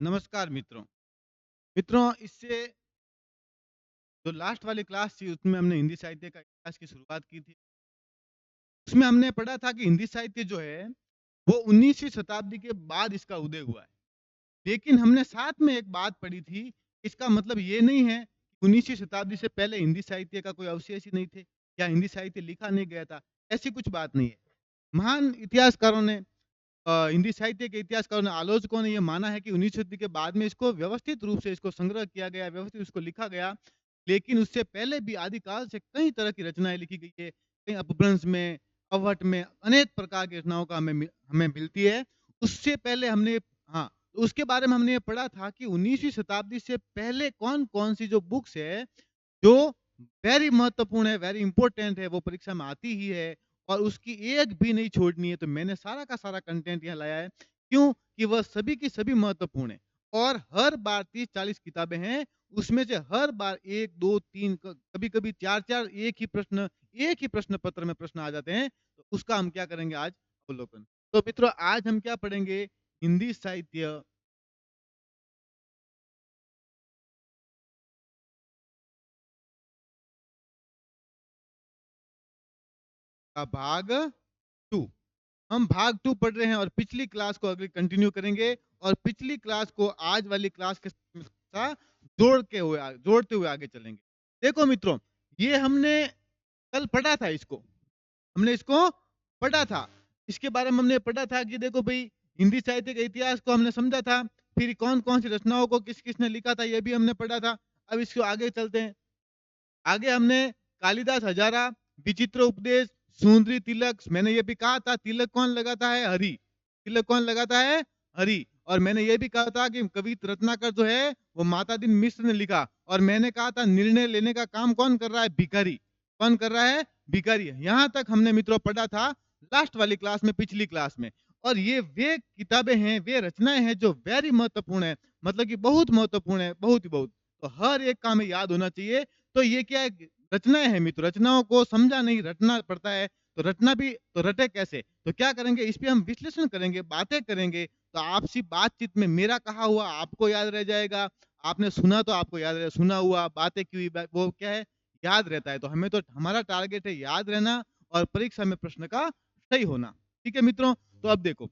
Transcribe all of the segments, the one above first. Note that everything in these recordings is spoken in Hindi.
नमस्कार मित्रों। मित्रों, इससे जो लास्ट वाली क्लास थी उसमें हमने हिंदी साहित्य का इतिहास की शुरुआत की थी। उसमें हमने पढ़ा था कि हिंदी साहित्य जो है वो 19वीं शताब्दी के बाद इसका उदय हुआ है। लेकिन हमने साथ में एक बात पढ़ी थी, इसका मतलब ये नहीं है कि 19वीं शताब्दी से पहले हिंदी साहित्य का कोई अवशेष ही नहीं थे या हिंदी साहित्य लिखा नहीं गया था। ऐसी कुछ बात नहीं है। महान इतिहासकारों ने हिंदी साहित्य के इतिहासकारों ने, आलोचकों ने ये माना है कि 19वीं सदी के बाद में इसको व्यवस्थित रूप से इसको संग्रह किया गया, व्यवस्थित इसको लिखा गया। लेकिन उससे पहले भी आदिकाल से कई तरह की रचनाएँ लिखी गई है। कहीं अपभ्रंश में, अवहट में, अनेक प्रकार की रचनाओं का हमें मिलती है। उससे पहले हमने हाँ, तो उसके बारे में हमने ये पढ़ा था कि 19वीं शताब्दी से पहले कौन-कौन सी जो बुक्स है, जो वेरी महत्वपूर्ण है, वेरी इम्पोर्टेंट है, वो परीक्षा में आती ही है और उसकी एक भी नहीं छोड़नी है। तो मैंने सारा का सारा कंटेंट यहाँ लाया है। क्यों? कि वह सभी की सभी महत्वपूर्ण है और हर बार 30-40 किताबें हैं, उसमें से हर बार 1, 2, 3 कभी-कभी 4-4 एक ही प्रश्न पत्र में प्रश्न आ जाते हैं। तो उसका हम क्या करेंगे आज अवलोकन। तो मित्रों, आज हम क्या पढ़ेंगे? हिंदी साहित्य का भाग 2। हम भाग 2 पढ़ रहे हैं और पिछली क्लास को अगली कंटिन्यू करेंगे और पिछली क्लास को आज वाली क्लास के साथ जोड़ते हुए आगे चलेंगे। देखो मित्रों, ये हमने कल पढ़ा था इसको, हमने इसको पढ़ा था। इसके बारे में हमने पढ़ा था कि देखो भई, हिंदी साहित्य के इतिहास को हमने समझा था, फिर कौन-कौन सी रचनाओं को किस-किसने लिखा था, ये भी हमने पढ़ा था। अब इसको आगे चलते हैं। आगे हमने कालिदास हजारा, विचित्र उपदेश, सुंदरी तिलक, मैंने ये भी कहा था तिलक कौन लगाता है? हरि। तिलक कौन लगाता है? हरि। और मैंने ये भी कहा था कि कवि रत्नाकर जो है वो मातादीन मिश्र ने लिखा और मैंने कहा था निर्णय लेने का काम कौन कर रहा है? भिखारी। कौन कर रहा है? भिखारी। यहाँ तक हमने मित्रों पढ़ा था लास्ट वाली क्लास में, पिछली क्लास में। और ये वे किताबें हैं, वे रचनाएं हैं जो वेरी महत्वपूर्ण है, मतलब कि बहुत महत्वपूर्ण है, बहुत ही बहुत। तो हर एक का हमें याद होना चाहिए। तो ये क्या है? रचनाएँ हैं मित्र, रचनाओं को समझा नहीं, रटना पड़ता है। तो रटना भी तो रटे कैसे? तो क्या करेंगे? इस पे हम विश्लेषण करेंगे, बातें करेंगे। तो आपसी बातचीत में मेरा कहा हुआ आपको याद रह जाएगा, आपने सुना तो आपको याद रहेगा, सुना हुआ बातें की हुई वो क्या है? याद रहता है। तो हमें तो हमारा टारगेट है याद रहना और परीक्षा में प्रश्न का सही होना। ठीक है मित्रों? तो अब देखो,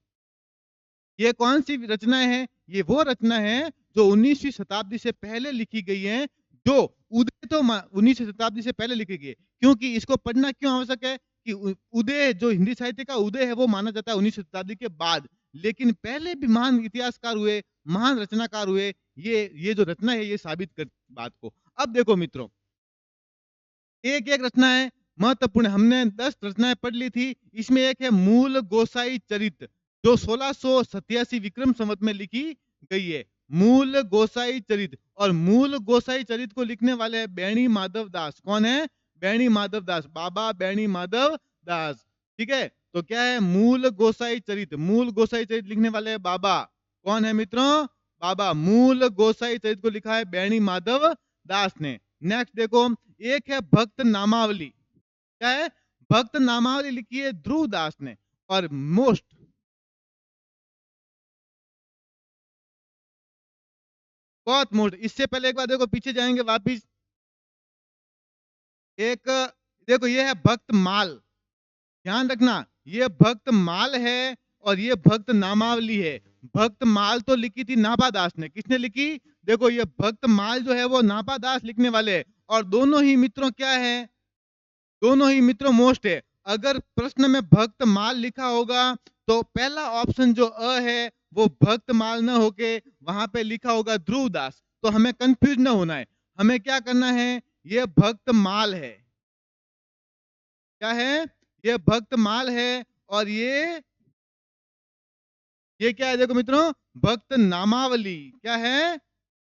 ये कौन-सी रचनाएँ हैं? ये वो रचना है जो 19वीं शताब्दी से पहले लिखी गई हैं, जो उदय तो 19वीं शताब्दी से पहले लिखी गई है। क्योंकि इसको पढ़ना क्यों आवश्यक है? कि उदय जो हिंदी साहित्य का उदय है वो माना जाता है 19वीं शताब्दी के बाद। लेकिन पहले भी महान इतिहासकार हुए, महान रचनाकार हुए, ये जो रचना है ये साबित कर बात को। अब देखो मित्रों, एक-एक रचनाएँ महत्वपूर्ण है। हमने 10 रचनाएँ पढ़ ली थी। इसमें एक है मूल गोसाई चरित, जो 1687 विक्रम संवत में लिखी गई है। मूल गोसाई चरित, और मूल गोसाई चरित को लिखने वाले हैं बैणी माधव दास। कौन है? बैणी माधव दास, बाबा बैणी माधव दास। ठीक है? तो क्या है? मूल गोसाई चरित, मूल गोसाई चरित लिखने वाले हैं बाबा। कौन है मित्रों? बाबा। मूल गोसाई चरित को लिखा है बैणी माधव दास ने। नेक्स्ट देखो, एक है भक्त नामावली। क्या है? भक्त नामावली लिखी है ध्रुव दास ने। और मोस्ट बहुत मोस्ट, इससे पहले एक बार देखो, पीछे जाएंगे वापिस। एक देखो, ये है भक्त माल। ध्यान रखना, ये भक्त माल है और ये भक्त नामावली है। भक्त माल तो लिखी थी नाभा दास ने। किसने लिखी? देखो, ये भक्त माल जो है वो नाभा दास लिखने वाले हैं। और दोनों ही मित्रों क्या है? दोनों ही मित्रों मोस्ट है। अगर प्रश्न में भक्त माल लिखा होगा तो पहला ऑप्शन जो है वो भक्त माल न होके वहां पे लिखा होगा ध्रुव दास। तो हमें कंफ्यूज न होना है। हमें क्या करना है? ये भक्त माल है। क्या है? ये भक्त माल है। और ये क्या है? देखो मित्रों, भक्त नामावली। क्या है?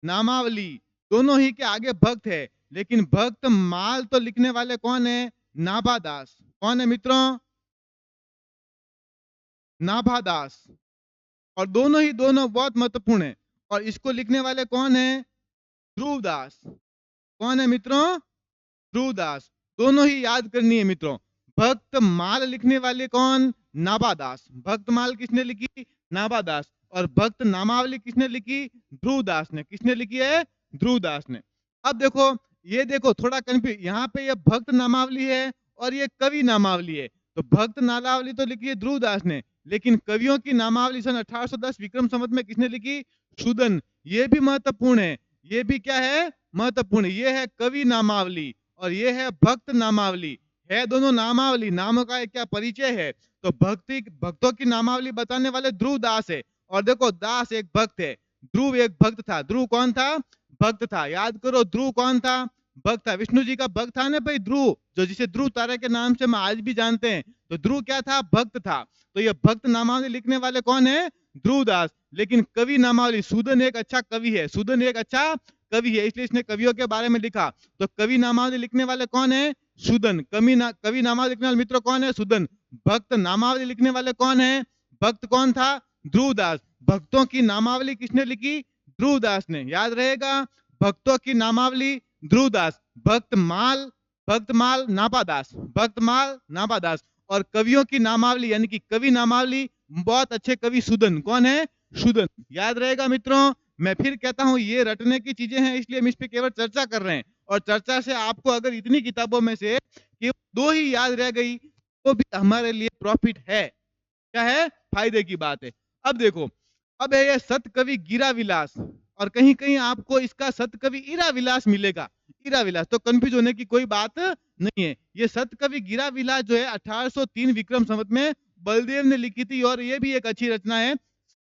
नामावली। दोनों ही के आगे भक्त है, लेकिन भक्त माल तो लिखने वाले कौन है? नाभा दास। कौन है मित्रों? नाभा दास। और दोनों बहुत महत्वपूर्ण है। और इसको लिखने वाले कौन है? ध्रुव दास। कौन है मित्रों? ध्रुव दास। दोनों ही याद करनी है मित्रों। भक्त माल लिखने वाले कौन? नाभा दास। भक्त माल किसने लिखी? नाभा दास। और भक्त नामावली किसने लिखी? ध्रुवदास ने। किसने लिखी है? ध्रुवदास ने। अब देखो, ये देखो थोड़ा कंफ्यूज, यहाँ पे ये भक्त नामावली है और ये कवि नामावली है। तो भक्त नामावली तो लिखी है ध्रुवदास ने, लेकिन कवियों की नामावली सन 1810 विक्रम संवत में किसने लिखी? सूदन। ये भी महत्वपूर्ण है, ये भी क्या है? महत्वपूर्ण। ये है कवि नामावली और ये है भक्त नामावली, है दोनों नामावली, नामों का क्या परिचय है। तो भक्तों की नामावली बताने वाले ध्रुवदास है। और देखो, दास एक भक्त है, ध्रुव एक भक्त था। ध्रुव कौन था? भक्त था। याद करो, ध्रुव कौन था? भक्त था। विष्णु जी का भक्त था ना भाई, ध्रुव, जो जिसे ध्रुव तारा के नाम से हम आज भी जानते हैं। तो ध्रुव क्या था? भक्त था। तो ये भक्त नामावली लिखने वाले कौन है? ध्रुवदास। लेकिन कवि नामावली, सूदन एक अच्छा कवि है, सूदन एक अच्छा कवि है, इसलिए इसने कवियों के बारे में लिखा। तो कवि नामावली लिखने वाले कौन है? सूदन। कवि नामावली लिखने वाले मित्रों कौन है? सूदन। भक्त नामावली लिखने वाले कौन है? भक्त कौन था? ध्रुवदास। भक्तों की नामावली किसने लिखी? ध्रुवदास ने। याद रहेगा, भक्तों की नामावली ध्रुवदास। भक्तमाल नापादास, भक्तमाल नापादास। और कवियों की नामावली यानी कि कवि नामावली बहुत अच्छे कवि सूदन। कौन है? सूदन। याद रहेगा मित्रों, मैं फिर कहता हूं, ये रटने की चीजें हैं, इसलिए हम इस पे केवल चर्चा कर रहे हैं। और चर्चा से आपको अगर इतनी किताबों में से कि 2 ही याद रह गई तो भी हमारे लिए प्रॉफिट है। क्या है? फायदे की बात है। अब देखो, अब है ये सतकवि गिरा विलास, और कहीं कहीं आपको इसका सतकवि इरा विलास मिलेगा। इरा विलास, तो कंफ्यूज होने की कोई बात नहीं है। ये सतकवि गिरा विलास जो है 1803 विक्रम संवत में बलदेव ने लिखी थी, और ये भी एक अच्छी रचना है,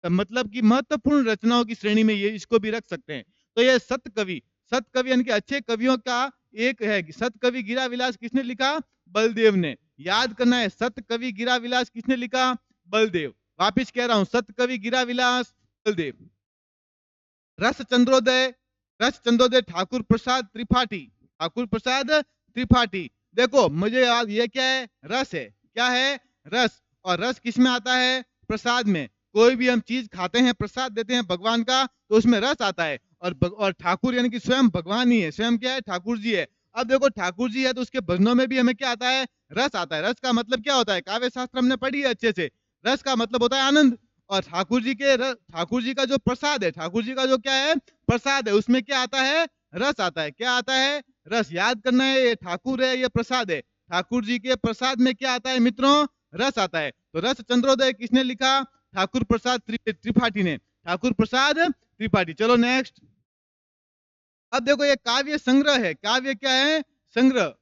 मतलब कि महत्वपूर्ण रचनाओं की श्रेणी में ये इसको भी रख सकते हैं। तो ये सतकवि, सतकवि यानी कि अच्छे कवियों का एक है। सतकवि गिरा विलास किसने लिखा? बलदेव ने। याद करना है, सतकवि गिरा विलास किसने लिखा? बलदेव। वापिस कह रहा हूं, सतकवि गिरा विलास बलदेव। रस चंद्रोदय ठाकुर प्रसाद त्रिपाठी, ठाकुर प्रसाद त्रिपाठी। देखो, मुझे याद, ये क्या है? रस है। क्या है? रस। और रस किस में आता है? प्रसाद में। कोई भी हम चीज खाते हैं, प्रसाद देते हैं भगवान का, तो उसमें रस आता है। और ठाकुर यानी कि स्वयं भगवान ही है। स्वयं क्या है? ठाकुर जी है। अब देखो, ठाकुर जी है तो उसके भजनों में भी हमें क्या आता है? रस आता है। रस का मतलब क्या होता है? काव्य शास्त्र हमने पढ़ी है अच्छे से। रस का मतलब होता है आनंद। और ठाकुर जी का जो प्रसाद है, ठाकुर जी का जो क्या है? प्रसाद है, उसमें क्या आता है? रस आता है। क्या आता है? रस। याद करना है, ये ठाकुर है, ये प्रसाद है। ठाकुर जी के प्रसाद में क्या आता है मित्रों? रस आता है। तो रस चंद्रोदय किसने लिखा? ठाकुर प्रसाद त्रिपाठी ने। ठाकुर प्रसाद त्रिपाठी। चलो नेक्स्ट। अब देखो, ये काव्य संग्रह है। काव्य क्या है? संग्रह।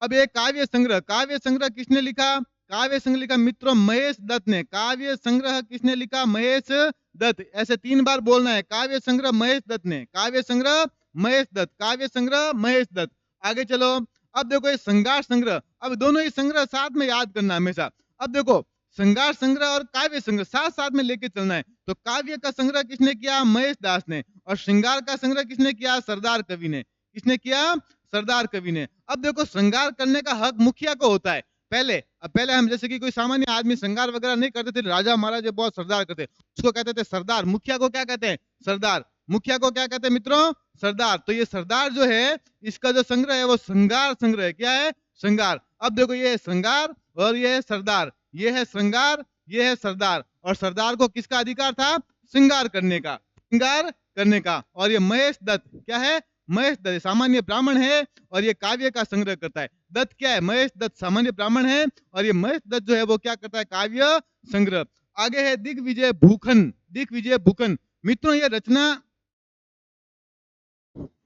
अब ये काव्य संग्रह किसने लिखा? काव्य संग्रह लिखा मित्रों महेश दत्त ने। काव्य संग्रह किसने लिखा? महेश दत्त। ऐसे 3 बार बोलना है, काव्य संग्रह महेश दत्त ने, काव्य संग्रह महेश दत्त, काव्य संग्रह महेश दत्त। आगे चलो। अब देखो, ये श्रृंगार संग्रह। अब दोनों ही संग्रह साथ में याद करना हमेशा। अब देखो, श्रृंगार संग्रह और काव्य संग्रह साथ साथ में लेके चलना है। तो काव्य का संग्रह किसने किया? महेश दास ने। और श्रृंगार का संग्रह किसने किया? सरदार कवि ने। किसने किया? सरदार कवि ने। अब देखो, श्रृंगार करने का हक मुखिया को होता है। पहले हम जैसे कि कोई सामान्य आदमी श्रृंगार वगैरह नहीं करते थे, राजा महाराज बहुत सरदार करते, उसको कहते थे सरदार। मुखिया को क्या कहते हैं? सरदार। मुखिया को क्या कहते हैं मित्रों? सरदार। तो ये सरदार जो है, इसका जो संग्रह है वो श्रृंगार संग्रह है। क्या है? श्रृंगार। अब देखो, ये है श्रृंगार और ये है सरदार। ये है श्रृंगार, ये है सरदार। और सरदार को किसका अधिकार था? श्रृंगार करने का, श्रृंगार करने का। और ये महेश दत्त क्या है? महेश दत्त सामान्य ब्राह्मण है और ये काव्य का संग्रह करता है। दत्त क्या है? महेश दत्त सामान्य ब्राह्मण है और ये महेश दत्त जो है वो क्या करता है? काव्य संग्रह। आगे है दिग्विजय भूखन। दिग्विजय भूखन मित्रों, ये रचना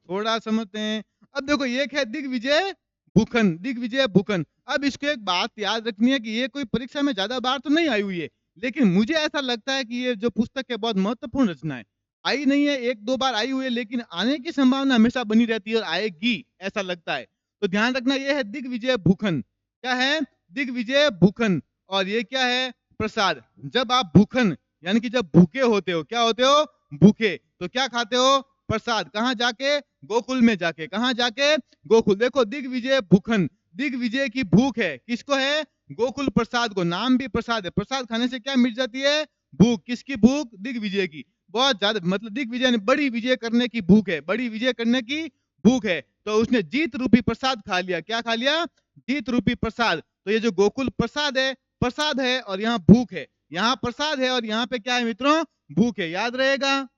थोड़ा समझते हैं। अब देखो, एक है दिग्विजय भूखन, दिग्विजय भूखन। अब इसको एक बात याद रखनी है कि ये कोई परीक्षा में ज्यादा बार तो नहीं आई हुई है, लेकिन मुझे ऐसा लगता है कि ये जो पुस्तक है बहुत महत्वपूर्ण रचना है। आई नहीं है, 1-2 बार आई हुई है, लेकिन आने की संभावना हमेशा बनी रहती है और आएगी ऐसा लगता है। तो ध्यान रखना, ये है दिग्विजय भूखन। क्या है? दिग्विजय भूखन। और ये क्या है? प्रसाद। जब आप भूखन यानी कि जब भूखे होते हो, क्या होते हो? भूखे, तो क्या खाते हो? प्रसाद। कहां जाके? गोकुल में जाके। कहां जाके? गोकुल। देखो, दिग्विजय भूखन, दिग्विजय की भूख है। किसको है? गोकुल प्रसाद को। नाम भी प्रसाद है। प्रसाद खाने से क्या मिट जाती है? भूख। किसकी भूख? दिग्विजय की। बहुत ज्यादा, मतलब दिग्विजय ने बड़ी विजय करने की भूख है, बड़ी विजय करने की भूख है। तो उसने जीत रूपी प्रसाद खा लिया। क्या खा लिया? जीत रूपी प्रसाद। तो ये जो गोकुल प्रसाद है, प्रसाद है और यहाँ भूख है। यहाँ प्रसाद है और यहाँ पे क्या है मित्रों, भूख है, याद रहेगा।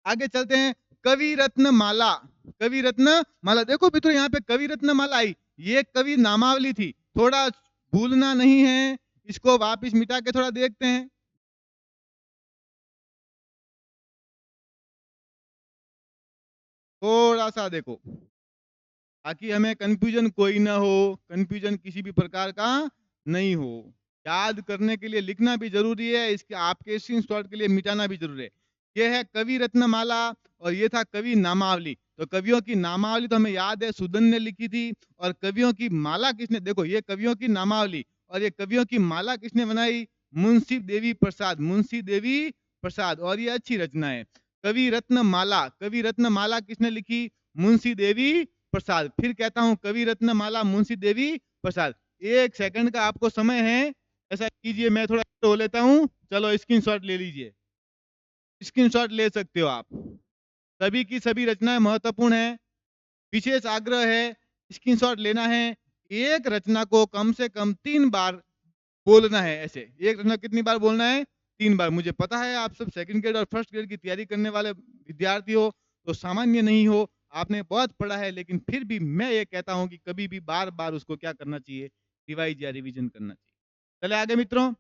आगे चलते हैं, कवि रत्न माला। कवि रत्न माला, देखो मित्रों यहाँ पे कवि रत्न माला आई, ये कवि नामावली थी, थोड़ा भूलना नहीं है, इसको वापस मिटा के थोड़ा देखते हैं। थोड़ा सा देखो, ताकि हमें कंफ्यूजन कोई ना हो, कंफ्यूजन किसी भी प्रकार का नहीं हो। याद करने के लिए लिखना भी जरूरी है, इसके आपके स्क्रीनशॉट के लिए मिटाना भी जरूरी है। ये है कवि रत्नमाला और ये था कवि नामावली। तो कवियों की नामावली तो हमें याद है सुदन ने लिखी थी, और कवियों की माला किसने, देखो ये कवियों की नामावली और ये कवियों की माला किसने बनाई, मुंशी देवी प्रसाद, मुंशी देवी प्रसाद, और ये अच्छी रचना है। कवि रत्न माला, कवि रत्न माला किसने लिखी, मुंशी देवी प्रसाद। फिर कहता हूं कवि रत्न माला मुंशी देवी प्रसाद। 1 सेकंड का आपको समय है, ऐसा कीजिए, मैं थोड़ा हो लेता हूं, चलो स्क्रीनशॉट ले लीजिए, स्क्रीनशॉट ले सकते हो आप। सभी की सभी रचनाएं महत्वपूर्ण है, विशेष आग्रह है स्क्रीनशॉट लेना है। एक रचना को कम से कम 3 बार बोलना है, ऐसे एक रचना कितनी बार बोलना है, 3 बार। मुझे पता है आप सब सेकंड ग्रेड और फर्स्ट ग्रेड की तैयारी करने वाले विद्यार्थी हो, तो सामान्य नहीं हो, आपने बहुत पढ़ा है, लेकिन फिर भी मैं ये कहता हूं कि कभी भी बार बार उसको क्या करना चाहिए, रिवाइज या रिवीजन करना चाहिए। चले आगे मित्रों,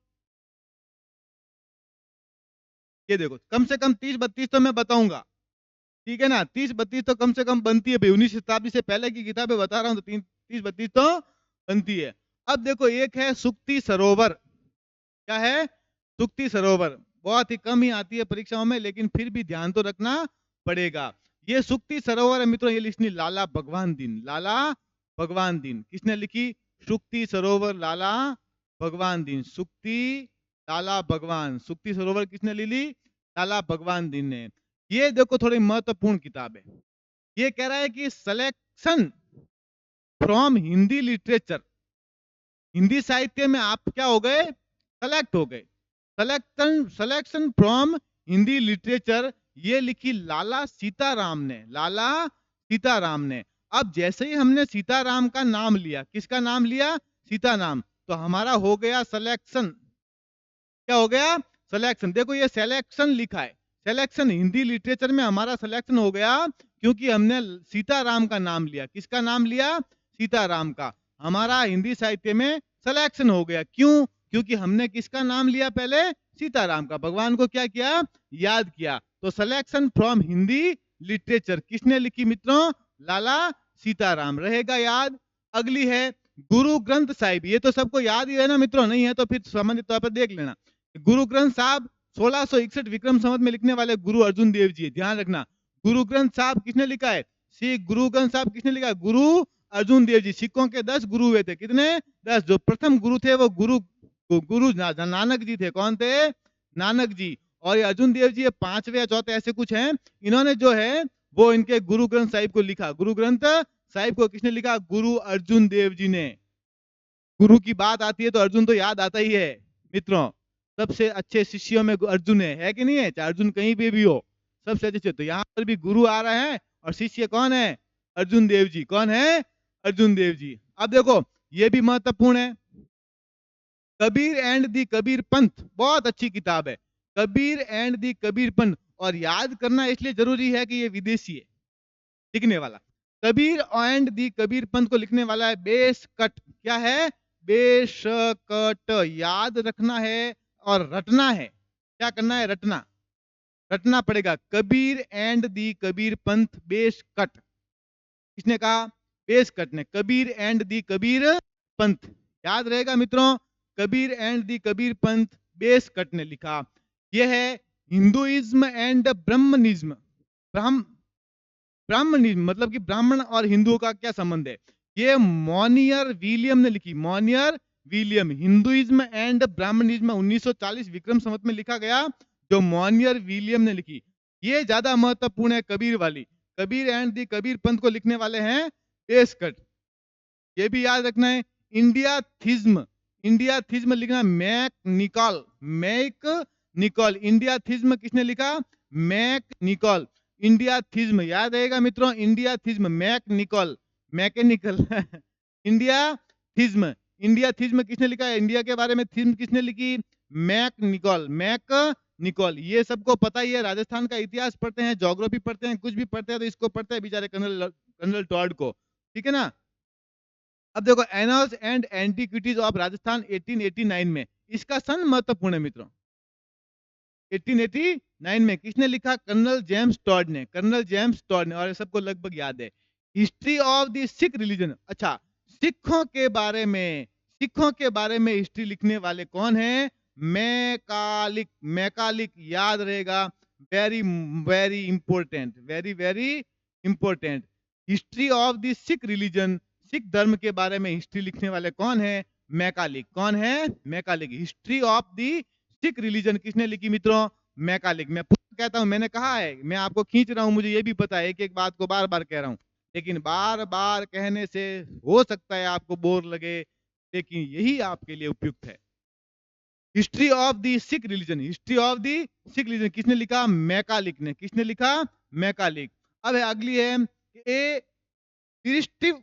ये देखो कम से कम 30-32 तो मैं बताऊंगा, ठीक है ना, 30-32 तो कम से कम बनती है भाई, 19वीं शताब्दी से पहले की किताबें बता रहा हूं, तो 30-32 तो बनती है। अब देखो एक है सुक्ति सरोवर, क्या है, सुक्ति सरोवर, बहुत ही कम ही आती है परीक्षाओं में, लेकिन फिर भी ध्यान तो रखना पड़ेगा। ये सुक्ति सरोवर है मित्रों, ये लिखनी लाला भगवान दीन, लाला भगवान दीन किसने लिखी, सुक्ति सरोवर लाला भगवान दीन, सुक्ति लाला भगवान, सुक्ति सरोवर किसने ली ली, लाला भगवान दीन ने। ये देखो थोड़ी महत्वपूर्ण किताब है, ये कह रहा है कि selection from Hindi literature, Hindi साहित्य में आप क्या हो गए, सेलेक्ट हो गए, सिलेक्शन फ्रॉम हिंदी लिटरेचर, ये लिखी लाला सीताराम ने, लाला सीताराम ने। अब जैसे ही हमने सीताराम का नाम लिया, किसका नाम लिया, सीता नाम, तो हमारा हो गया सिलेक्शन, क्या हो गया, सिलेक्शन। देखो ये सिलेक्शन लिखा है, सिलेक्शन हिंदी लिटरेचर में हमारा सिलेक्शन हो गया, क्योंकि हमने सीताराम का नाम लिया, किसका नाम लिया, सीताराम का, हमारा हिंदी साहित्य में सिलेक्शन हो गया। क्यों, क्योंकि हमने किसका नाम लिया पहले, सीताराम का, भगवान को क्या किया, याद किया। तो सिलेक्शन फ्रॉम हिंदी लिटरेचर किसने लिखी मित्रों, लाला सीताराम, रहेगा याद। अगली है गुरु ग्रंथ साहिब, ये तो सबको याद ही है ना मित्रों, नहीं है तो फिर सामान्य तौर पर देख लेना। गुरु ग्रंथ साहब 1661 विक्रम संवत में लिखने वाले गुरु अर्जुन देव जी, ध्यान रखना। गुरु ग्रंथ साहब किसने लिखा है, श्री गुरु ग्रंथ साहब किसने लिखा है, गुरु अर्जुन देव जी। सिखों के 10 गुरु हुए थे, कितने, 10। जो प्रथम गुरु थे वो गुरु नानक जी थे, कौन थे, नानक जी। और ये अर्जुन देव जी ये 5वें या चौथे ऐसे कुछ हैं, इन्होंने जो है वो इनके गुरु ग्रंथ साहिब को लिखा। गुरु ग्रंथ साहिब को किसने लिखा, गुरु अर्जुन देव जी ने। गुरु की बात आती है तो अर्जुन तो याद आता ही है मित्रों, सबसे अच्छे शिष्यों में अर्जुन है कि नहीं है, चाहे अर्जुन कहीं भी हो, सबसे अच्छे। तो यहाँ पर भी गुरु आ रहे हैं और शिष्य कौन है, अर्जुन देव जी, कौन है, अर्जुन देव जी। अब देखो ये भी महत्वपूर्ण है, कबीर एंड दी कबीर पंथ, बहुत अच्छी किताब है, कबीर एंड दी कबीर पंथ। और याद करना इसलिए जरूरी है कि ये विदेशी है लिखने वाला, कबीर एंड दी कबीर पंथ को लिखने वाला है बेशकट, क्या है, बेशकट, याद रखना है और रटना है, क्या करना है, रटना, रटना पड़ेगा। कबीर एंड दी कबीर पंथ बेशकट, किसने कहा, बेशकट ने, कबीर एंड दी कबीर पंथ, याद रहेगा मित्रों, कबीर एंड दी कबीर पंथ बेशकट ने लिखा। यह है हिंदुइज्म एंड ब्राह्मणिज्म, ब्राह्मणिज्म मतलब कि ब्राह्मण और हिंदुओं का क्या संबंध है, ये मॉनियर विलियम ने लिखी, Monier William, Hinduism and Brahmanism 1940 Vikram Samvat में लिखा गया, जो मॉनियर विलियम ने लिखी। ये ज्यादा महत्वपूर्ण है कबीर वाली, कबीर एंड दी कबीर पंथ को लिखने वाले हैं बेशकट, ये भी याद रखना है। इंडिया थिज्म, इंडिया थिज्म लिखना Macnicol, Macnicol, India theism किसने लिखा, मैक निकॉल, इंडिया थिज्म याद रहेगा मित्रों, India theism, Macnicol, mechanical India theism, India theism किसने लिखा है, इंडिया के बारे में थिज्म किसने लिखी, मैक निकोल ये सबको पता ही है। राजस्थान का इतिहास पढ़ते हैं, ज्योग्राफी पढ़ते हैं, कुछ भी पढ़ते हैं तो इसको पढ़ते हैं बेचारे कर्नल टॉड को, ठीक है ना। अब देखो annuls and antiquities of Rajasthan 1889 में, इसका सन महत्वपूर्ण है मित्रों। 1889 में किसने लिखा? कर्नल जेम्स टॉड ने, कर्नल जेम्स टॉड ने, और ये सबको लगभग याद है। History of the Sikh religion, अच्छा सिखों के बारे में, सिखों के बारे में हिस्ट्री लिखने वाले कौन है? मैकालिक, मैकालिक याद रहेगा, very very important, very very important. History of the Sikh religion, Sikh धर्म के बारे में हिस्ट्री लिखने वाले कौन है? मैकालिक। कौन है? Macauliffe. History of the Sikh religion किसने लिखी मित्रों? मैकालिक। मैं कहता हूं, मैंने कहा है, मैं आपको खींच रहा हूं, मुझे ये भी पता है एक एक बात को बार बार कह रहा हूं, लेकिन बार बार कहने से हो सकता है आपको बोर लगे, लेकिन यही आपके लिए उपयुक्त है। History of the Sikh religion, history of the Sikh religion किसने लिखा? मैकालिक ने। किसने लिखा? मैकालिक। अब है अगली है a descriptive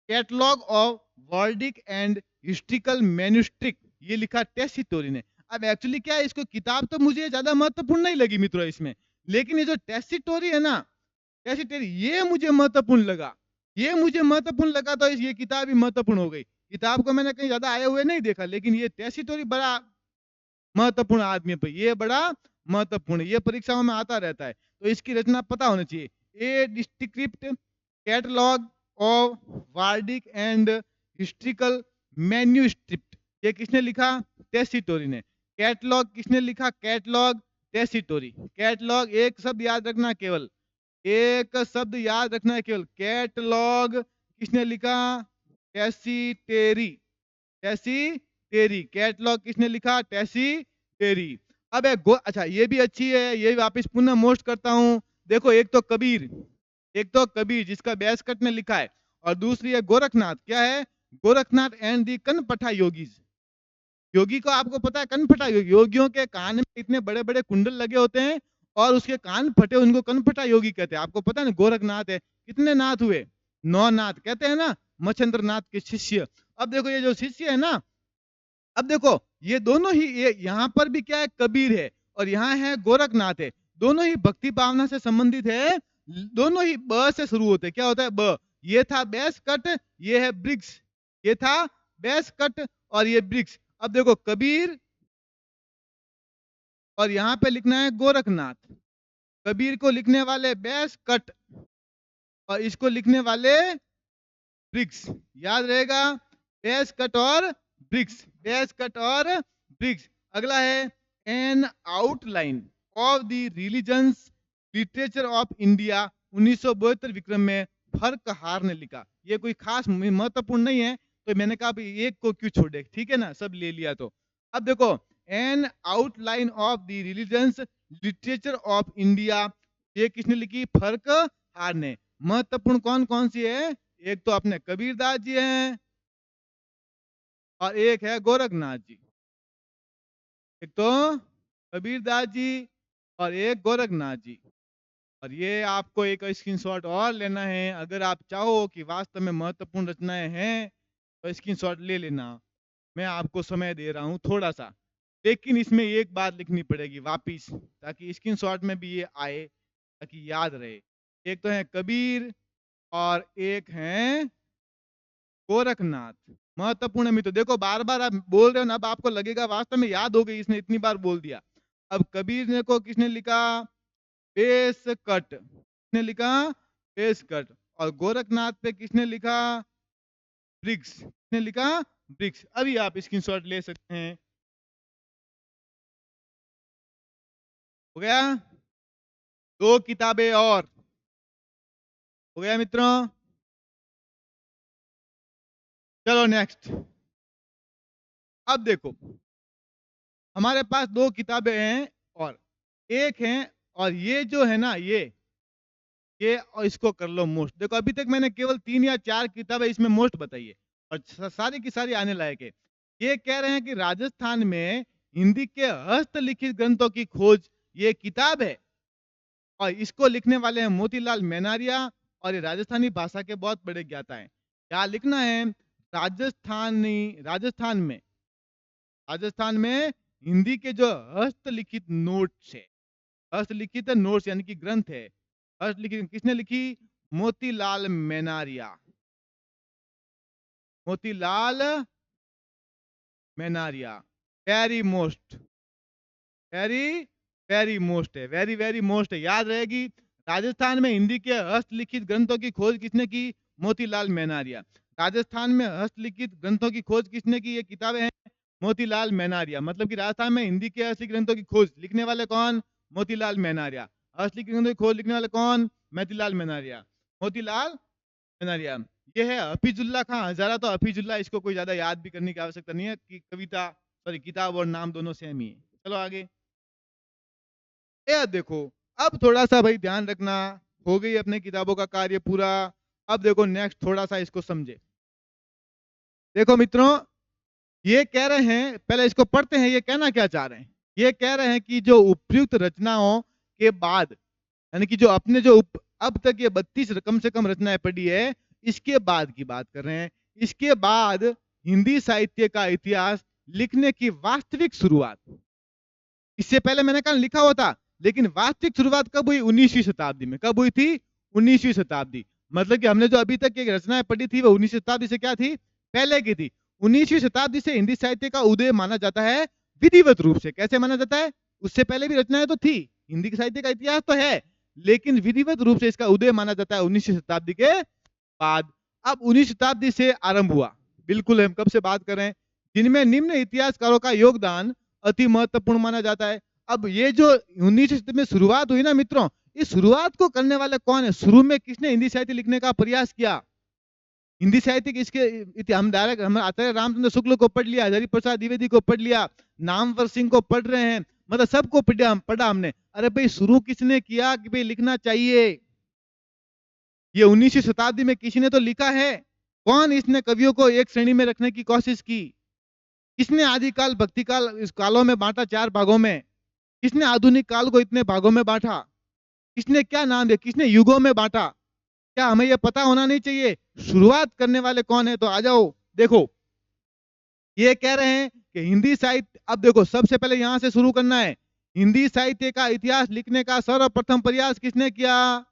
catalogue of bardic and historical manuscript, ये लिखा टेसिटोरी ने। अब एक्चुअली क्या है, इसको किताब तो मुझे ज्यादा महत्वपूर्ण नहीं लगी मित्रों इसमें, लेकिन ये जो टेसिटोरी है ना, टेसिटोरी ये मुझे महत्वपूर्ण लगा, ये मुझे महत्वपूर्ण लगा, तो ये किताब भी महत्वपूर्ण हो गई। किताब को मैंने कहीं ज्यादा आए हुए नहीं देखा, लेकिन ये टेसिटोरी बड़ा महत्वपूर्ण आदमी पे, ये बड़ा महत्वपूर्ण, ये परीक्षाओं में आता रहता है, तो इसकी रचना पता होनी चाहिए। A descriptive catalogue of bardic and historical manuscript, ये किसने लिखा? टेसिटोरी ने। कैटलॉग किसने लिखा? Catalogue Tessitori. कैटलॉग एक शब्द याद रखना, केवल एक शब्द याद रखना है केवल, कैटलॉग किसने लिखा? टेसिटेरी, टेसिटेरी। कैटलॉग किसने लिखा? टेसिटेरी। अब अच्छा ये भी अच्छी है, ये वापस पुनः मोस्ट करता हूं। देखो एक तो कबीर, एक तो कबीर जिसका बैसकट ने लिखा है, और दूसरी है गोरखनाथ। क्या है? Gorakhnath and the Kanphata yogis. योगी को आपको पता है कनफटा योगी, योगियों के कान में इतने बड़े बड़े कुंडल लगे होते हैं और उसके कान फटे, उनको कनफटा योगी कहते हैं। आपको पता है ना, गोरखनाथ है, कितने नाथ हुए? 9 नाथ कहते हैं ना, मच्छिंद्र नाथ के शिष्य। अब देखो ये जो शिष्य है ना, अब देखो ये दोनों ही, ये यहाँ पर भी क्या है? कबीर है, और यहाँ है गोरखनाथ है, दोनों ही भक्ति भावना से संबंधित है, दोनों ही ब से शुरू होते हैं। क्या होता है? ब। ये था बेस कट, ये है ब्रिक्स, ये था बेस कट और ये ब्रिक्स। अब देखो कबीर, और यहां पे लिखना है गोरखनाथ। कबीर को लिखने वाले बेस कट और इसको लिखने वाले ब्रिक्स, याद रहेगा, बेस कट और ब्रिक्स, बेस कट और ब्रिक्स। अगला है N outline of the religions literature of India 1972 Vikram में फर्कहार ने लिखा। ये कोई खास महत्वपूर्ण नहीं है, तो मैंने कहा भाई एक को क्यों छोड़े, ठीक है ना, सब ले लिया तो। अब देखो N outline of the religions literature of India, ये किसने लिखी? फर्कहार ने। महत्वपूर्ण कौन कौन सी है? एक तो अपने कबीरदास जी हैं, और एक है गोरखनाथ जी। एक तो कबीरदास जी और एक गोरखनाथ जी। और ये आपको एक स्क्रीनशॉट और लेना है, अगर आप चाहो कि वास्तव में महत्वपूर्ण रचनाएं हैं तो स्क्रीनशॉट ले लेना। मैं आपको समय दे रहा हूं थोड़ा सा, लेकिन इसमें एक बात लिखनी पड़ेगी वापिस, ताकि स्क्रीनशॉट में भी ये आए, ताकि याद रहे। एक तो है कबीर और एक है गोरखनाथ। महत्वपूर्ण है मित्रों, देखो बार बार आप बोल रहे हो ना, अब आपको लगेगा वास्तव में याद हो गई, इसने इतनी बार बोल दिया। अब कबीर ने को किसने लिखा? Base cut. किसने लिखा? Base cut. और गोरखनाथ पे किसने लिखा? ब्रिक्स। किसने लिखा? ब्रिक्स। अभी आप स्क्रीनशॉट ले सकते हैं। हो गया? 2 किताबें और हो गया मित्रों। चलो नेक्स्ट। अब देखो हमारे पास 2 किताबें हैं और एक है, और ये जो है ना, ये और इसको कर लो मोस्ट। देखो अभी तक मैंने केवल 3 या 4 किताबें इसमें मोस्ट बताई है, और सारी की सारी आने लायक है। ये कह रहे हैं कि राजस्थान में हिंदी के हस्तलिखित ग्रंथों की खोज, ये किताब है, और इसको लिखने वाले हैं मोतीलाल मेनारिया, और ये राजस्थानी भाषा के बहुत बड़े ज्ञाता हैं। क्या लिखना है? राजस्थान में हिंदी के जो हस्तलिखित नोट्स है, हस्तलिखित नोट्स यानी कि ग्रंथ है, हस्तलिखित किसने लिखी? Motilal Menaria. Motilal Menaria. Very most, very very most है, वेरी वेरी मोस्ट है, याद रहेगी। राजस्थान में हिंदी के हस्तलिखित ग्रंथों की खोज किसने की? मोतीलाल मेनारिया। राजस्थान में हस्तलिखित ग्रंथों की खोज किसने की? ये किताबें हैं मोतीलाल मेनारिया। मतलब कि राजस्थान में हिंदी के हस्तलिखित ग्रंथों की खोज लिखने वाले कौन? मोतीलाल मेनारिया। हस्तलिखित ग्रंथों की खोज लिखने वाले कौन? मोतीलाल मेनारिया। मोतीलाल मेनारिया। ये है हफीजुल्लाह खां हजारा। तो हफीजुल्लाह, इसको कोई ज्यादा याद भी करने की आवश्यकता नहीं है कि कविता सॉरी किताब और नाम दोनों सेम ही है। चलो आगे। ये देखो, अब थोड़ा सा भाई ध्यान रखना, हो गई अपने किताबों का कार्य पूरा। अब देखो नेक्स्ट, थोड़ा सा इसको समझे। देखो मित्रों, ये कह रहे हैं, पहले इसको पढ़ते हैं, ये कहना क्या चाह रहे हैं? ये कह रहे हैं कि जो उपयुक्त रचनाओं के बाद, यानी कि जो अपने जो अब तक ये 32 कम से कम रचनाएं पढ़ी है, इसके बाद की बात कर रहे हैं। इसके बाद हिंदी साहित्य का इतिहास लिखने की वास्तविक शुरुआत, इससे पहले मैंने कहा लिखा हुआ था, लेकिन वास्तविक शुरुआत कब हुई? 19वीं शताब्दी में। कब हुई थी? 19वीं शताब्दी। मतलब कि हमने जो अभी तक की रचनाएं पढ़ी थी वो 19वीं शताब्दी से क्या थी? पहले की थी। 19वीं शताब्दी से हिंदी साहित्य का उदय माना जाता है विधिवत रूप से। कैसे माना जाता है? उससे पहले भी रचनाएं तो थी, हिंदी के साहित्य का इतिहास तो है, लेकिन विधिवत रूप से इसका उदय माना जाता है 19वीं शताब्दी के बाद। अब 19वीं शताब्दी से आरंभ हुआ, बिल्कुल हम कब से बात कर रहे हैं, जिनमें निम्न इतिहासकारों का योगदान अति महत्वपूर्ण माना जाता है। अब ये जो 19वीं शताब्दी में शुरुआत हुई ना मित्रों, इस शुरुआत को करने वाले कौन है? शुरू में किसने हिंदी साहित्य लिखने का प्रयास किया? हिंदी साहित्य इसके हम डायरेक्ट हम आचार्य रामचंद्र शुक्ल को पढ़ लिया, हरिप्रसाद द्विवेदी को पढ़ लिया, नामवर सिंह को पढ़ रहे हैं, मतलब सबको पढ़ा हमने। अरे भाई शुरू किसने किया कि भाई लिखना चाहिए? ये 19वीं शताब्दी में किसी ने तो लिखा है। कौन इसने कवियों को एक श्रेणी में रखने की कोशिश की? किसने आदिकाल भक्ति काल इस कालों में बांटा 4 भागों में? किसने आधुनिक काल को इतने भागों में बांटा? किसने क्या नाम दिया? किसने युगों में बांटा? क्या हमें यह पता होना नहीं चाहिए? शुरुआत करने वाले कौन है? तो आ जाओ देखो, ये कह रहे हैं कि हिंदी साहित्य, अब देखो सबसे पहले यहां से शुरू करना है। हिंदी साहित्य का इतिहास लिखने का सर्वप्रथम प्रयास किसने किया?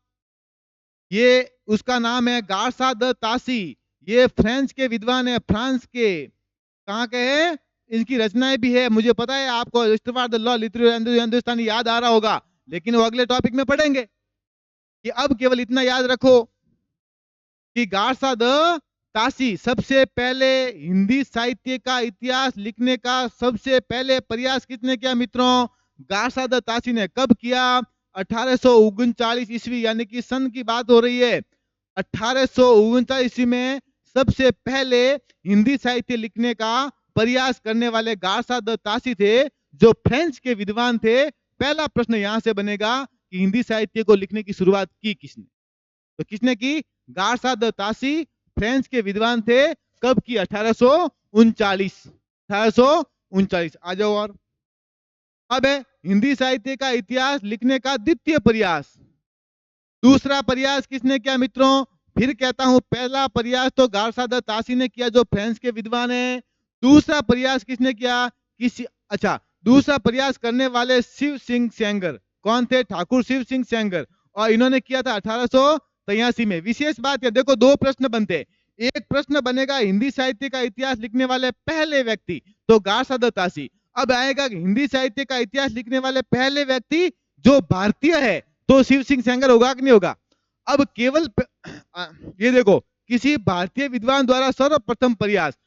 ये उसका नाम है गारसा द तासी। ये फ्रेंच के विद्वान है, फ्रांस के। कहाँ के हैं? इनकी रचनाएं भी है, मुझे पता है आपको हिस्टोरी द लॉ लिटरेचर हिंदुस्तानी याद आ रहा होगा, लेकिन वो अगले टॉपिक में पढ़ेंगे। कि अब केवल इतना याद रखो कि गारसा द तासी सबसे पहले हिंदी साहित्य का इतिहास लिखने का सबसे पहले प्रयास किसने किया मित्रों? गारसा द तासी ने। कब किया? 1839 ईस्वी, यानी कि सन की बात हो रही है। 1839 ईस्वी में सबसे पहले हिंदी साहित्य लिखने का प्रयास करने वाले गारसा द तासी थे, जो फ्रेंच के विद्वान थे। पहला प्रश्न यहां से बनेगा कि हिंदी साहित्य को लिखने की शुरुआत की किसने? तो किसने की? गारसा द तासी फ्रेंच के विद्वान थे। कब की? 1839। 1839। आ जाओ। और अब है हिंदी साहित्य का इतिहास लिखने का द्वितीय प्रयास। दूसरा प्रयास किसने किया मित्रों? फिर कहता हूं, पहला प्रयास तो गारसा द तासी ने किया, जो फ्रेंच के विद्वान है। दूसरा प्रयास किसने किया? किसी अच्छा, दूसरा प्रयास करने वाले शिव सिंह सेंगर। कौन थे? ठाकुर शिव सिंह सेंगर। और इन्होंने किया था 1883 में। विशेष बात है, देखो दो प्रश्न बनते। एक प्रश्न बनेगा हिंदी साहित्य का इतिहास लिखने वाले पहले व्यक्ति, तो गारसा द तासी। अब आएगा हिंदी साहित्य का इतिहास लिखने वाले पहले व्यक्ति जो भारतीय है, तो शिव सिंह सेंगर होगा कि नहीं होगा? अब केवल ये देखो, किसी भारतीय विद्वान द्वारा सर्वप्रथम प्रयास।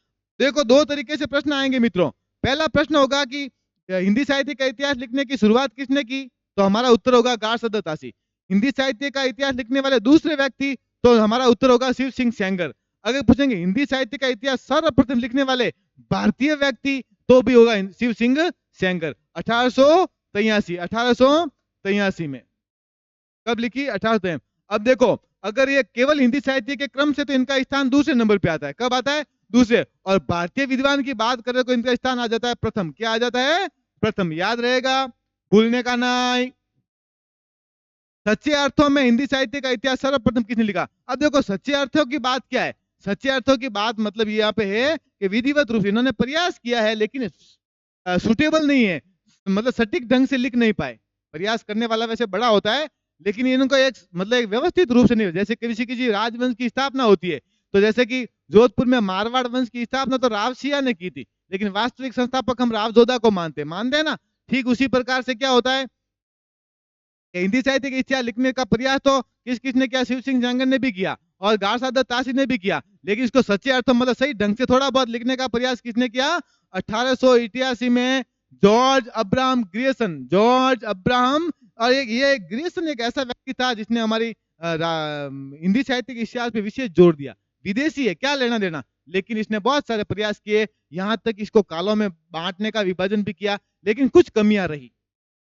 देखो दो तरीके से प्रश्न आएंगे मित्रों। पहला प्रश्न होगा कि हिंदी साहित्य का इतिहास लिखने की शुरुआत किसने की? तो हमारा उत्तर होगा गारसा द तासी। हिंदी साहित्य का इतिहास लिखने वाले दूसरे व्यक्ति, तो हमारा उत्तर होगा शिव सिंह सेंगर। अगर पूछेंगे हिंदी साहित्य का इतिहास सर्वप्रथम लिखने वाले भारतीय व्यक्ति, तो भी होगा शिव सिंह सेंगर। 1883 में। कब लिखी? 1883। अब देखो, अगर ये केवल हिंदी साहित्य के क्रम से, तो इनका स्थान दूसरे नंबर पे आता है। कब आता है? दूसरे। और भारतीय विद्वान की बात करें तो इनका स्थान आ जाता है प्रथम। क्या आ जाता है? प्रथम। याद रहेगा, भूलने का नहीं। सच्चे अर्थों में हिंदी साहित्य का इतिहास सर्वप्रथम किसने लिखा? अब देखो सच्चे अर्थों की बात क्या है? सच्चे अर्थों की बात मतलब यहाँ पे है कि विधिवत रूप से इन्होंने प्रयास किया है, लेकिन सुटेबल नहीं है, मतलब सटीक ढंग से लिख नहीं पाए। प्रयास करने वाला वैसे बड़ा होता है, लेकिन इनका एक मतलब एक व्यवस्थित रूप से नहीं, जैसे किसी किसी राजवंश की स्थापना होती है, तो जैसे कि जोधपुर में मारवाड़ वंश की स्थापना तो रावसिया ने की थी, लेकिन वास्तविक संस्थापक हम रावजोधा को मानते हैं ना। ठीक उसी प्रकार से क्या होता है, हिंदी साहित्य के इतिहास लिखने का प्रयास तो किस किसने किया, शिव सिंह जंगन ने भी किया और गारसादा तासी ने भी किया, लेकिन इसको सच्चे अर्थों मतलब सही ढंग से थोड़ा बहुत लिखने का प्रयास किसने किया, 1888 में George Abraham Grierson. George Abraham, और ये ग्रियर्सन एक ऐसा व्यक्ति था जिसने हमारी हिंदी साहित्य के इतिहास पे विशेष जोर दिया। विदेशी है, क्या लेना देना, लेकिन इसने बहुत सारे प्रयास किए, यहाँ तक इसको कालों में बांटने का विभाजन भी किया, लेकिन कुछ कमियां रही,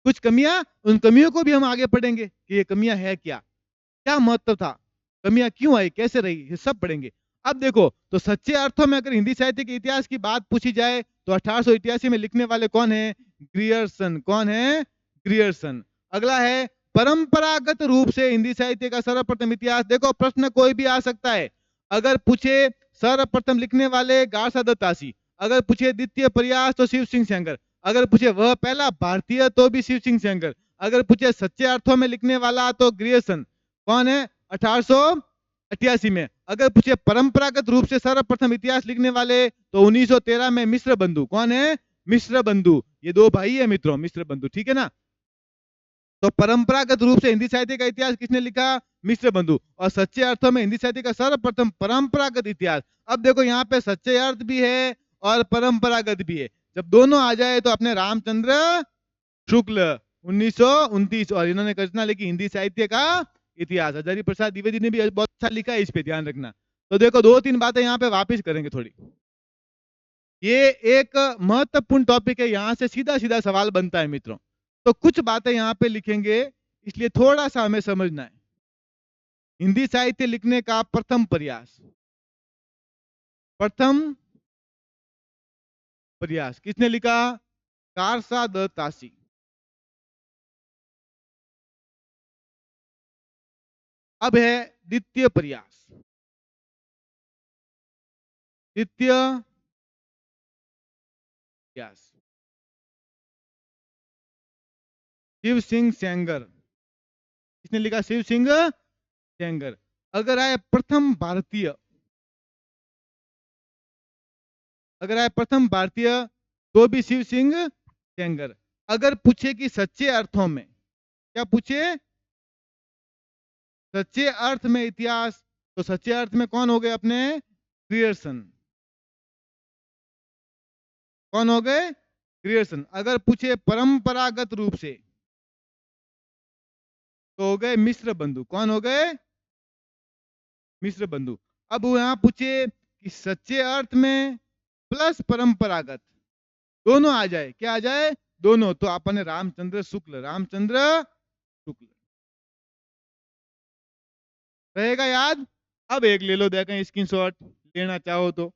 कुछ कमियां, उन कमियों को भी हम आगे पढ़ेंगे कि ये कमियां है क्या, क्या महत्व था, कमियां क्यों आई, कैसे रही, ये सब पढ़ेंगे। अब देखो, तो सच्चे अर्थों में अगर हिंदी साहित्य के इतिहास की बात पूछी जाए तो 1888 में लिखने वाले कौन है, ग्रियर्सन। कौन है, ग्रियर्सन। अगला है परंपरागत रूप से हिंदी साहित्य का सर्वप्रथम इतिहास। देखो प्रश्न कोई भी आ सकता है, अगर पूछे सर्वप्रथम लिखने वाले गारसादा तासी, अगर पूछे द्वितीय प्रयास तो शिव सिंह सेंगर, अगर पूछे वह पहला भारतीय तो भी शिव सिंह सेंगर, अगर पूछे सच्चे अर्थों में लिखने वाला तो ग्रियर्सन। कौन है, 1888 में। अगर पूछे परंपरागत रूप से सर्वप्रथम इतिहास लिखने वाले तो 1913 में मिश्र बंधु। कौन है, मिश्र बंधु। ये दो भाई है मित्रों, मिश्र बंधु, ठीक है ना। तो परंपरागत रूप से हिंदी साहित्य का इतिहास किसने लिखा, मिश्र बंधु। और सच्चे अर्थों में हिंदी साहित्य का सर्वप्रथम परंपरागत इतिहास। अब देखो यहाँ पे सच्चे अर्थ भी है और परंपरागत भी है, जब दोनों आ जाए तो अपने रामचंद्र शुक्ल 1929, और इन्होंने रचना लिखी हिंदी साहित्य का इतिहास। हजारी प्रसाद द्विवेदी ने भी बहुत अच्छा लिखा है, इस पे ध्यान रखना। तो देखो दो तीन बातें यहाँ पे वापस करेंगे थोड़ी, ये एक महत्वपूर्ण टॉपिक है, यहां से सीधा सीधा सवाल बनता है मित्रों। तो कुछ बातें यहाँ पे लिखेंगे, इसलिए थोड़ा सा हमें समझना है। हिंदी साहित्य लिखने का प्रथम प्रयास, प्रथम प्रयास किसने लिखा, कारसाद तासी। अब है द्वितीय प्रयास, द्वितीय प्रयास शिव सिंह सेंगर। किसने लिखा, शिव सिंह सेंगर। अगर आए प्रथम भारतीय, अगर आए प्रथम भारतीय तो भी शिव सिंह सेंगर। अगर पूछे कि सच्चे अर्थों में, क्या पूछे, सच्चे अर्थ में इतिहास, तो सच्चे अर्थ में कौन हो गए अपने, ग्रियर्सन। कौन हो गए, ग्रियर्सन। अगर पूछे परंपरागत रूप से तो हो गए मिश्र बंधु। कौन हो गए, मिश्र बंधु। अब वो यहां पूछे कि सच्चे अर्थ में प्लस परंपरागत दोनों आ जाए, क्या आ जाए, दोनों, तो आपने रामचंद्र शुक्ल, रामचंद्र शुक्ल रहेगा याद। अब एक ले लो, देखें स्क्रीनशॉट लेना चाहो तो।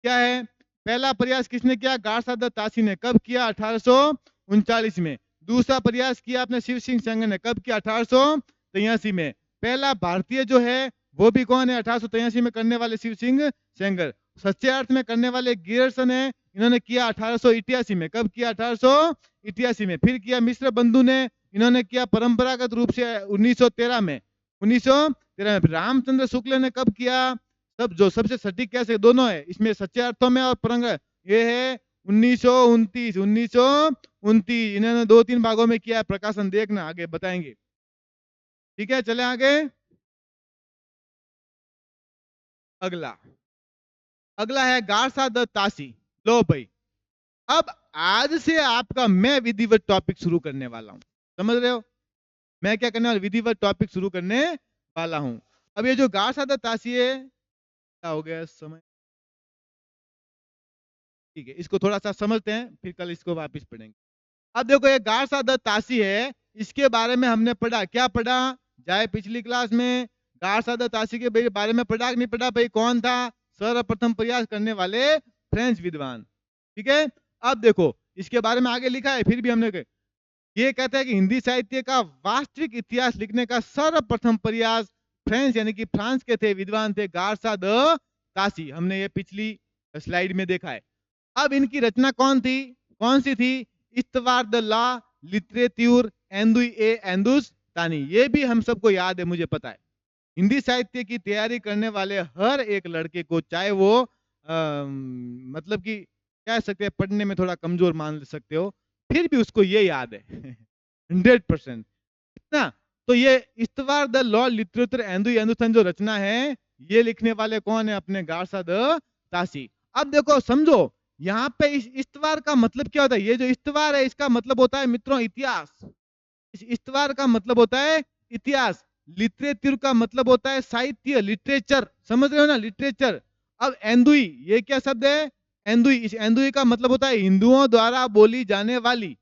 क्या है, पहला प्रयास किसने किया, गारसादा तासी ने। कब किया, 1839 में। दूसरा प्रयास किया आपने शिव सिंह सेंगर ने। कब किया, 1883 में। पहला भारतीय जो है वो भी कौन है, 1883 में करने वाले शिव सिंह सेंगर। सच्चे अर्थ में करने वाले गियर्सन है, इन्होंने किया 1888 में। कब किया, 1888 में। फिर किया मिश्र बंधु ने, इन्होंने किया परंपरागत रूप से 1913 में। 1913 में। रामचंद्र शुक्ल ने कब किया, सब जो सबसे सटीक कैसे दोनों है इसमें, सच्चे अर्थों में और परंग, ये है 1929। 1929 इन्होंने दो तीन भागों में किया है प्रकाशन, देखना आगे बताएंगे। ठीक है, चले आगे। अगला, अगला है गारसा द तासी। लो भाई, अब आज से आपका मैं विधिवत टॉपिक शुरू करने वाला हूं, समझ रहे हो। मैं क्या करने वाला, विधिवत टॉपिक शुरू करने वाला हूं। अब ये जो गारसा द तासी है, क्या हो गया समय, ठीक है, इसको थोड़ा सा समझते हैं, फिर कल इसको वापस पढ़ेंगे। अब देखो ये गारसा द तासी है, इसके बारे में हमने पढ़ा, क्या पढ़ा, जाए पिछली क्लास में गारसा द तासी के बारे में पढ़ा कि नहीं पढ़ा भाई, कौन था, सर्वप्रथम प्रयास करने वाले फ्रेंच विद्वान। ठीक है, अब देखो इसके बारे में आगे लिखा है, फिर भी हमने ये कहता है कि हिंदी साहित्य का वास्तविक इतिहास लिखने का सर्वप्रथम प्रयास फ्रेंच यानी कि फ्रांस के थे विद्वान थे गारसा द तासी। हमने ये पिछली स्लाइड में देखा है। अब इनकी रचना कौन सी थी? इस्तवार द ला लिटरेट्यूर एंदुस्तानी। ये भी हम सबको याद है, मुझे पता है। हिंदी साहित्य की तैयारी करने वाले हर एक लड़के को, चाहे वो मतलब कि कह सकते हैं पढ़ने में थोड़ा कमजोर मान सकते हो, फिर भी उसको ये याद है 100%। ना, तो ये इस्तवार द लॉ लिटरेचर हिंदुस्तान जो रचना है, ये लिखने वाले कौन है? अपने गारसा द तासी। अब देखो समझो, यहाँ पे इस इस्तवार का मतलब क्या होता है? ये जो इस्तवार है, इसका मतलब होता है मित्रों इतिहास। इस इस्तवार का मतलब होता है इतिहास। लिटरेचर का मतलब होता है साहित्य, लिटरेचर, समझ रहे हो ना, लिटरेचर। अब एंदुई, ये क्या शब्द है? एंदुई। इस एंदुई का मतलब होता है हिंदुओं द्वारा बोली जाने वाली।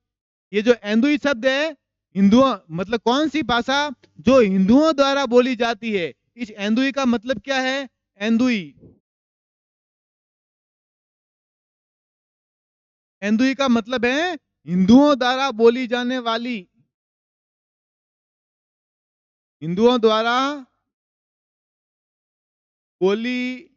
ये जो एंदुई शब्द है, हिंदुओं मतलब कौन सी भाषा? जो हिंदुओं द्वारा बोली जाती है। इस एंदुई का मतलब क्या है? एंदुई, एंदुई का मतलब है हिंदुओं द्वारा बोली जाने वाली, हिंदुओं द्वारा बोली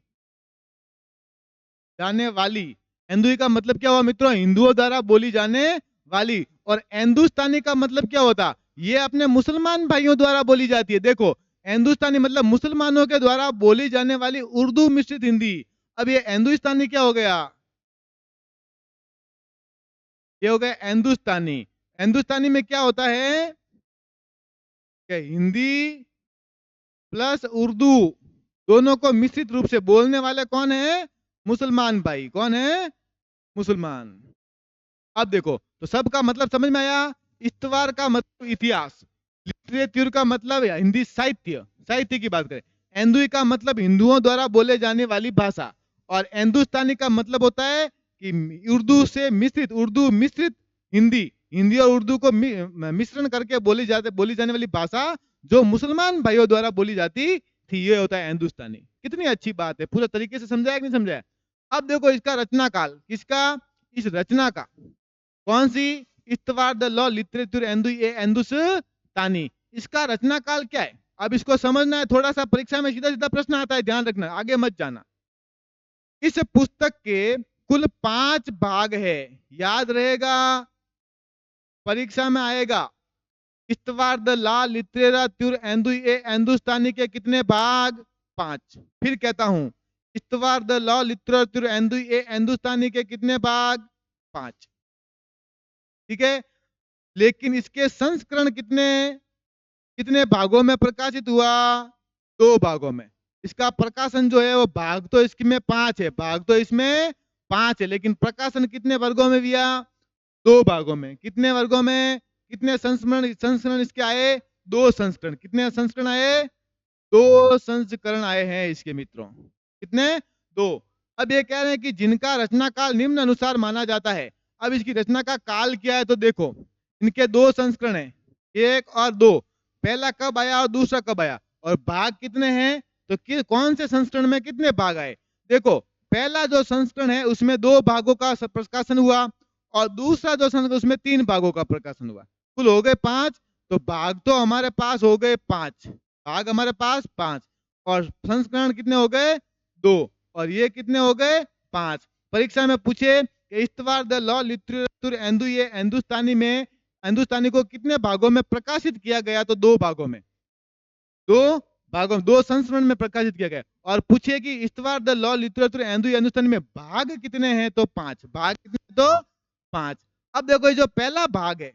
जाने वाली। एंदुई का मतलब क्या हुआ मित्रों? हिंदुओं द्वारा बोली जाने वाली। और हिंदुस्तानी का मतलब क्या होता? ये अपने मुसलमान भाइयों द्वारा बोली जाती है। देखो, हिंदुस्तानी मतलब मुसलमानों के द्वारा बोली जाने वाली उर्दू मिश्रित हिंदी। अब ये हिंदुस्तानी क्या हो गया? ये हो गया हिंदुस्तानी। हिंदुस्तानी में क्या होता है? कि हिंदी प्लस उर्दू दोनों को मिश्रित रूप से बोलने वाले कौन है? मुसलमान भाई। कौन है? मुसलमान। अब देखो, तो सबका मतलब समझ में आया। इस्तवार का मतलब इतिहास, लिटरेचर का मतलब है हिंदी साहित्य, साहित्य की बात करें। एंदुई का मतलब हिंदुओं द्वारा बोले जाने वाली भाषा। और हिंदुस्तानी का मतलब होता है कि उर्दू से मिश्रित, उर्दू मिश्रित हिंदी, हिंदी और उर्दू को मिश्रण करके बोली जाने वाली भाषा, जो मुसलमान भाइयों द्वारा बोली जाती थी। ये होता है हिंदुस्तानी। कितनी अच्छी बात है, पूरा तरीके से समझाया कि नहीं समझाया? अब देखो इसका रचना काल, किसका? इस रचना का। कौन सी? इस्तवार द लॉ लिटरेचर हिंदुस्तानी। इसका रचना काल क्या है? अब इसको समझना है थोड़ा सा, परीक्षा में सीधा सीधा प्रश्न आता है, ध्यान रखना, आगे मत जाना। इस पुस्तक के कुल 5 भाग है, याद रहेगा, परीक्षा में आएगा। इस्तवार द ला लिटरेचर हिंदुस्तानी के कितने भाग? 5। फिर कहता हूं, इस्तवार द लॉ लिटरेचर हिंदुस्तानी के कितने भाग? 5। ठीक है, लेकिन इसके संस्करण कितने कितने भागों में प्रकाशित हुआ? 2 भागों में। इसका प्रकाशन जो है वो भाग तो इसमें 5 है, भाग तो इसमें 5 है, लेकिन प्रकाशन कितने वर्गों में दिया? 2 भागों में। कितने वर्गों में? कितने संस्करण संस्करण इसके आए? 2 संस्करण। कितने संस्करण आए? 2 संस्करण आए हैं इसके मित्रों। कितने? 2। अब ये कह रहे हैं कि जिनका रचना काल निम्न अनुसार माना जाता है। अब इसकी रचना का काल क्या है? तो देखो, इनके 2 संस्करण हैं, 1 और 2। पहला कब आया और दूसरा कब आया? और भाग कितने हैं? तो कौन से संस्करण में कितने भाग आए? देखो, पहला जो संस्करण है उसमें 2 भागों का प्रकाशन हुआ, और दूसरा जो संस्करण उसमें 3 भागों का प्रकाशन हुआ। कुल हो गए 5। तो भाग तो हमारे पास हो गए 5, भाग हमारे पास 5, और संस्करण कितने हो गए? 2। और ये कितने हो गए? 5। परीक्षा में पूछे कि इस्तवार द लॉ लिटरेचर हिंदुस्तानी में, हिंदुस्तानी को कितने भागों में प्रकाशित किया गया? तो 2 भागों में, 2 भागों में, 2 संस्करण में प्रकाशित किया गया। और पूछे कि इस्तवार द लॉ लिटरेचर हिंदुस्तानी में भाग कितने हैं? तो 5 भाग। कितने? तो 5। अब देखो, ये जो पहला भाग है,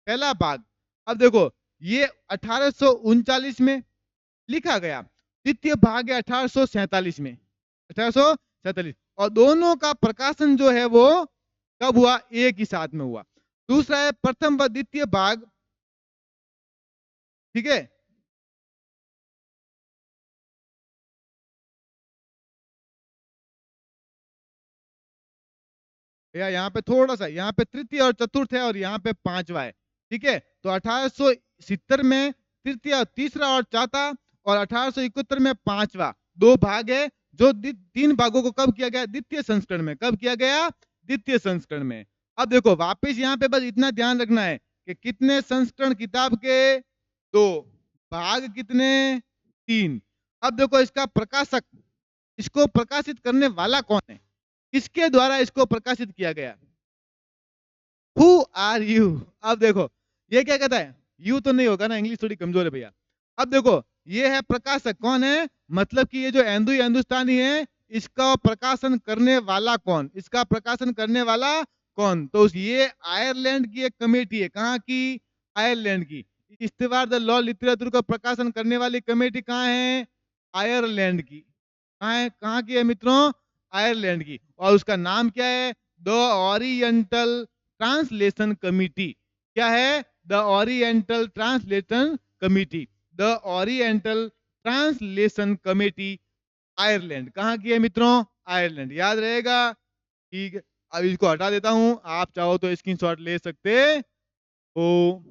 पहला भाग, अब देखो ये 1839 में लिखा गया। द्वितीय भाग है 1847 में, 1847। और दोनों का प्रकाशन जो है वो कब हुआ? एक ही साथ में हुआ। दूसरा है प्रथम व द्वितीय भाग। ठीक है, या यहाँ पे थोड़ा सा, यहाँ पे तृतीय और चतुर्थ है, और यहाँ पे 5वां है। ठीक है, तो 1870 में तृतीय, तीसरा और चौथा, और 1871 में 5वां। 2 भाग है, जो 3 भागों को कब किया गया? द्वितीय संस्करण में। कब किया गया? द्वितीय संस्करण में। अब देखो वापस यहाँ पे बस इतना ध्यान रखना है कि कितने संस्करण किताब के? 2 भाग, कितने? 3। अब देखो इसका प्रकाशक, इसको प्रकाशित करने वाला कौन है? किसके द्वारा इसको प्रकाशित किया गया? Who are you? अब देखो, ये क्या कहता है? यू तो नहीं होगा ना, इंग्लिश थोड़ी कमज़ोर है भैया। अब देखो, ये है प्रकाशक, कौन है? मतलब कि ये जो हिंदुस्तानी है, इसका प्रकाशन करने वाला कौन? इसका प्रकाशन करने वाला कौन? तो ये आयरलैंड की एक कमेटी है, कहाँ की? आयरलैंड की। इस्तीवार द लॉ लिटरेचर का प्रकाशन करने वाली कमेटी कहाँ है? आयरलैंड की। कहाँ है? कहाँ की है मित्रों? आयरलैंड की। और उसका नाम क्या है? The oriental translation committee. क्या है? The oriental translation committee. The oriental translation committee Ireland. कहाँ की है मित्रों? आयरलैंड। याद रहेगा? ठीक है। अब इसको हटा देता हूं, आप चाहो तो स्क्रीनशॉट ले सकते हो।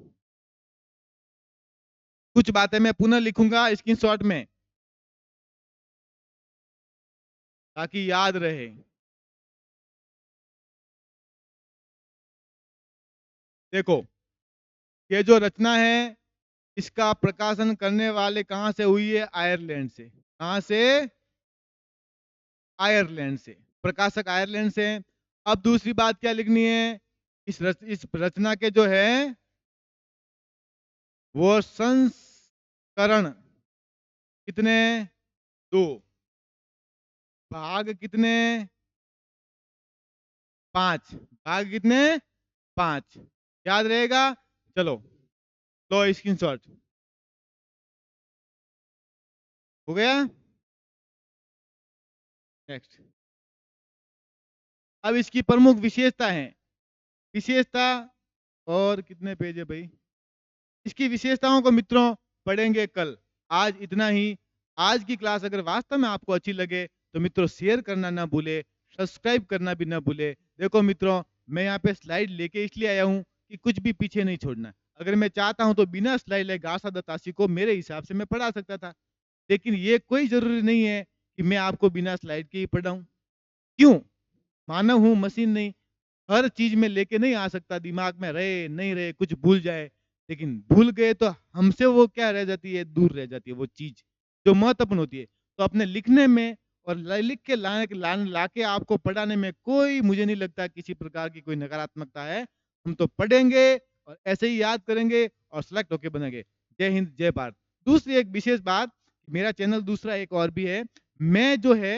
कुछ बातें मैं पुनः लिखूंगा स्क्रीनशॉट में ताकि याद रहे। देखो, ये जो रचना है, इसका प्रकाशन करने वाले कहाँ से हुई है? आयरलैंड से। कहाँ से? आयरलैंड से। प्रकाशक आयरलैंड से। अब दूसरी बात क्या लिखनी है? इस रचना के जो है वो संस्करण कितने? 2। भाग कितने? 5। भाग कितने? 5। याद रहेगा? चलो, लो स्क्रीनशॉट। हो गया? नेक्स्ट। अब इसकी प्रमुख विशेषता है। विशेषता, और कितने पेज है भाई? इसकी विशेषताओं को मित्रों पढ़ेंगे कल। आज इतना ही। आज की क्लास अगर वास्तव में आपको अच्छी लगे तो मित्रों शेयर करना ना भूले, सब्सक्राइब करना भी ना भूले। देखो मित्रों, मैं यहाँ पे स्लाइड लेके इसलिए आया हूँ कि कुछ भी पीछे नहीं छोड़ना। अगर मैं चाहता हूँ तो बिना स्लाइड ले गासा दत्तासी को मेरे हिसाब से मैं पढ़ा सकता था, लेकिन ये कोई जरूरी नहीं है कि मैं आपको बिना स्लाइड के ही पढ़ाऊं। क्यों? मानव हूं, मशीन नहीं। हर चीज में लेके नहीं आ सकता, दिमाग में रहे नहीं रहे, कुछ भूल जाए। लेकिन भूल गए तो हमसे वो क्या रह जाती है? दूर रह जाती है वो चीज जो महत्वपूर्ण होती है। तो अपने लिखने में और लिख के ला के आपको पढ़ाने में कोई, मुझे नहीं लगता किसी प्रकार की कोई नकारात्मकता है। हम तो पढ़ेंगे और ऐसे ही याद करेंगे और सेलेक्ट होके बनेंगे। जय हिंद, जय भारत। दूसरी एक विशेष बात, मेरा चैनल दूसरा एक और भी है। मैं जो है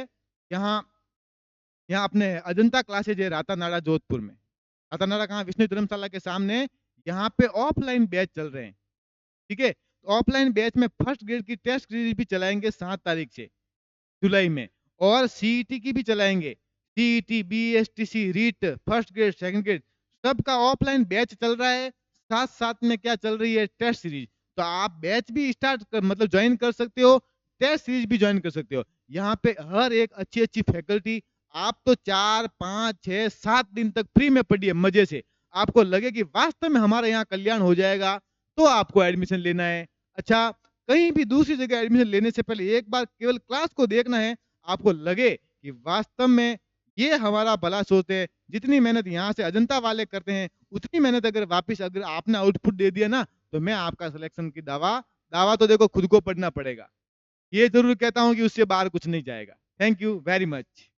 यहाँ यहाँ अपने अजंता क्लासेज है रातानाडा जोधपुर में। रातानाडा कहाँ? विष्णु धर्मशाला के सामने। यहाँ पे ऑफलाइन बैच चल रहे हैं। ठीक है? तो ऑफलाइन बैच में फर्स्ट ग्रेड की टेस्ट सीरीज भी चलाएंगे 7 तारीख से जुलाई में, और सीईटी की भी चलाएंगे। CET, BSTC, REET, first grade, second grade, सबका ऑफलाइन बैच चल रहा है। साथ साथ में क्या चल रही है? Test series. तो आप बैच भी स्टार्ट कर, मतलब ज्वाइन कर सकते हो, टेस्ट सीरीज भी ज्वाइन कर सकते हो। यहाँ पे हर एक अच्छी अच्छी फैकल्टी। आप तो 4, 5, 6, 7 दिन तक फ्री में पढ़िए मजे से। आपको लगे कि वास्तव में हमारे यहाँ कल्याण हो जाएगा तो आपको एडमिशन लेना है। अच्छा, कहीं भी दूसरी जगह एडमिशन लेने से पहले एक बार केवल क्लास को देखना है। आपको लगे कि वास्तव में ये हमारा भला सोचते हैं, जितनी मेहनत यहाँ से अजंता वाले करते हैं उतनी मेहनत अगर वापस अगर आपने आउटपुट दे दिया ना, तो मैं आपका सिलेक्शन की दावा दावा तो देखो खुद को पढ़ना पड़ेगा। ये जरूर कहता हूँ कि उससे बाहर कुछ नहीं जाएगा। Thank you very much.